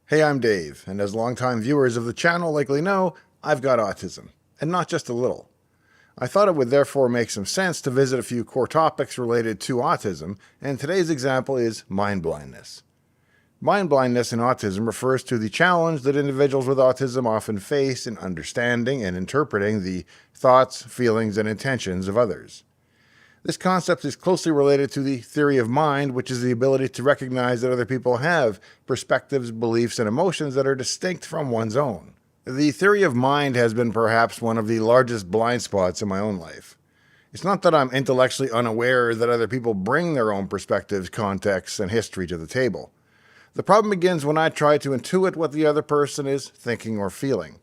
Hey, I'm Dave, and as longtime viewers of the channel likely know, I've got autism, and not just a little. I thought it would therefore make some sense to visit a few core topics related to autism, and today's example is mind blindness. Mind blindness in autism refers to the challenge that individuals with autism often face in understanding and interpreting the thoughts, feelings, and intentions of others. This concept is closely related to the theory of mind, which is the ability to recognize that other people have perspectives, beliefs, and emotions that are distinct from one's own. The theory of mind has been perhaps one of the largest blind spots in my own life. It's not that I'm intellectually unaware that other people bring their own perspectives, contexts, and history to the table. The problem begins when I try to intuit what the other person is thinking or feeling.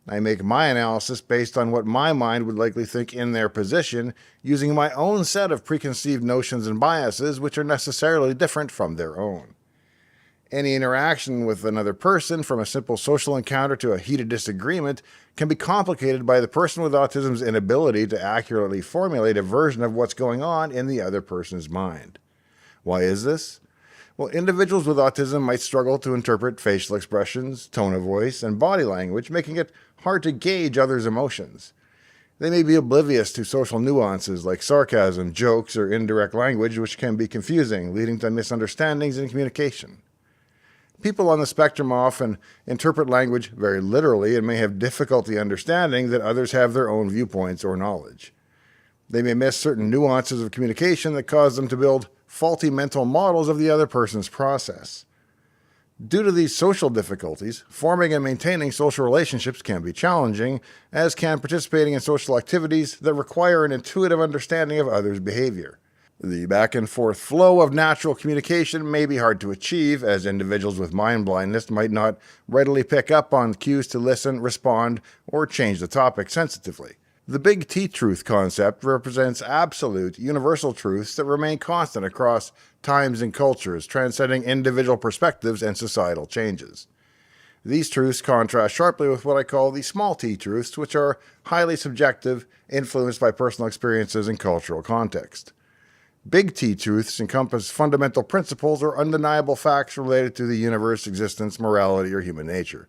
I make my analysis based on what my mind would likely think in their position, using my own set of preconceived notions and biases which are necessarily different from their own. Any interaction with another person, from a simple social encounter to a heated disagreement, can be complicated by the person with autism's inability to accurately formulate a version of what's going on in the other person's mind. Why is this? Well, individuals with autism might struggle to interpret facial expressions, tone of voice, and body language, making it hard to gauge others' emotions. They may be oblivious to social nuances like sarcasm, jokes, or indirect language, which can be confusing, leading to misunderstandings in communication. People on the spectrum often interpret language very literally and may have difficulty understanding that others have their own viewpoints or knowledge. They may miss certain nuances of communication that cause them to build faulty mental models of the other person's process. Due to these social difficulties, forming and maintaining social relationships can be challenging, as can participating in social activities that require an intuitive understanding of others' behavior. The back and forth flow of natural communication may be hard to achieve, as individuals with mind blindness might not readily pick up on cues to listen, respond, or change the topic sensitively. The Big T truth concept represents absolute, universal truths that remain constant across times and cultures, transcending individual perspectives and societal changes. These truths contrast sharply with what I call the small t truths, which are highly subjective, influenced by personal experiences and cultural context. Big T truths encompass fundamental principles or undeniable facts related to the universe, existence, morality, or human nature.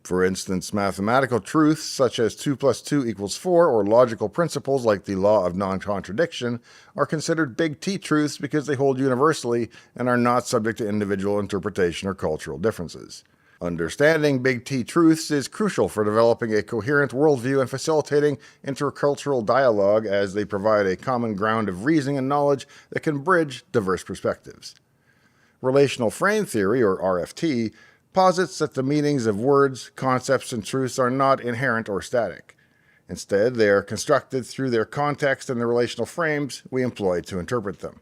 For instance, mathematical truths such as 2 plus 2 equals 4 or logical principles like the law of non-contradiction are considered big T truths because they hold universally and are not subject to individual interpretation or cultural differences. Understanding big T truths is crucial for developing a coherent worldview and facilitating intercultural dialogue, as they provide a common ground of reasoning and knowledge that can bridge diverse perspectives. Relational frame theory, or RFT, posits that the meanings of words, concepts, and truths are not inherent or static. Instead, they are constructed through their context and the relational frames we employ to interpret them.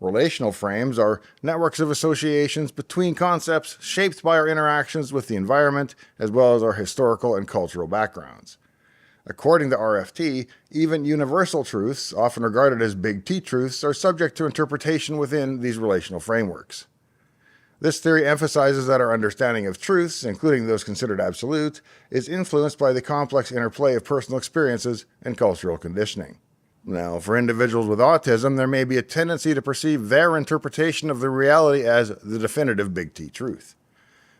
Relational frames are networks of associations between concepts shaped by our interactions with the environment, as well as our historical and cultural backgrounds. According to RFT, even universal truths, often regarded as big T truths, are subject to interpretation within these relational frameworks. This theory emphasizes that our understanding of truths, including those considered absolute, is influenced by the complex interplay of personal experiences and cultural conditioning. Now, for individuals with autism, there may be a tendency to perceive their interpretation of the reality as the definitive big T truth.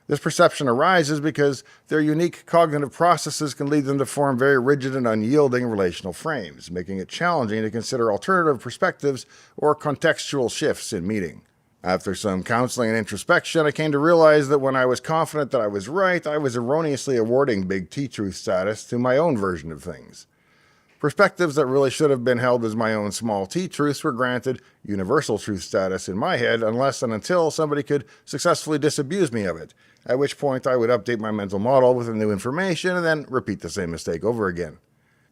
This perception arises because their unique cognitive processes can lead them to form very rigid and unyielding relational frames, making it challenging to consider alternative perspectives or contextual shifts in meaning. After some counseling and introspection, I came to realize that when I was confident that I was right, I was erroneously awarding big T truth status to my own version of things. Perspectives that really should have been held as my own small t truths were granted universal truth status in my head unless and until somebody could successfully disabuse me of it, at which point I would update my mental model with the new information and then repeat the same mistake over again.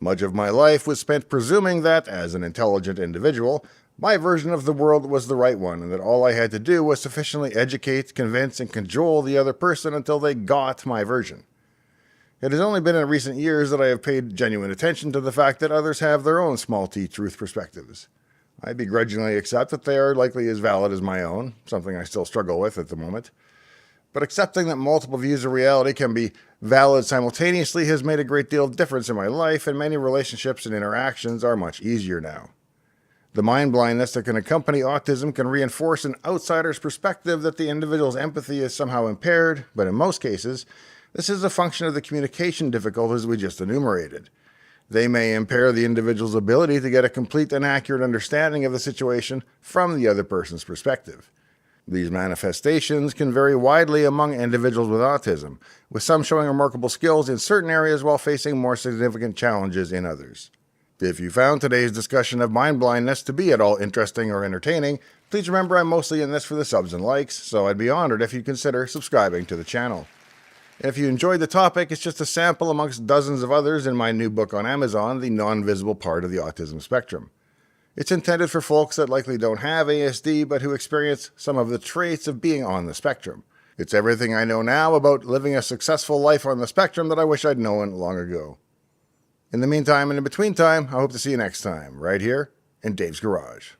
Much of my life was spent presuming that, as an intelligent individual, my version of the world was the right one, and that all I had to do was sufficiently educate, convince, and cajole the other person until they got my version. It has only been in recent years that I have paid genuine attention to the fact that others have their own small t truth perspectives. I begrudgingly accept that they are likely as valid as my own, something I still struggle with at the moment. But accepting that multiple views of reality can be valid simultaneously has made a great deal of difference in my life, and many relationships and interactions are much easier now. The mind blindness that can accompany autism can reinforce an outsider's perspective that the individual's empathy is somehow impaired, but in most cases, this is a function of the communication difficulties we just enumerated. They may impair the individual's ability to get a complete and accurate understanding of the situation from the other person's perspective. These manifestations can vary widely among individuals with autism, with some showing remarkable skills in certain areas while facing more significant challenges in others. If you found today's discussion of mind blindness to be at all interesting or entertaining, please remember I'm mostly in this for the subs and likes, so I'd be honored if you'd consider subscribing to the channel. And if you enjoyed the topic, it's just a sample amongst dozens of others in my new book on Amazon, The Non-Visible Part of the Autism Spectrum. It's intended for folks that likely don't have ASD, but who experience some of the traits of being on the spectrum. It's everything I know now about living a successful life on the spectrum that I wish I'd known long ago. In the meantime and in between time, I hope to see you next time, right here in Dave's Garage.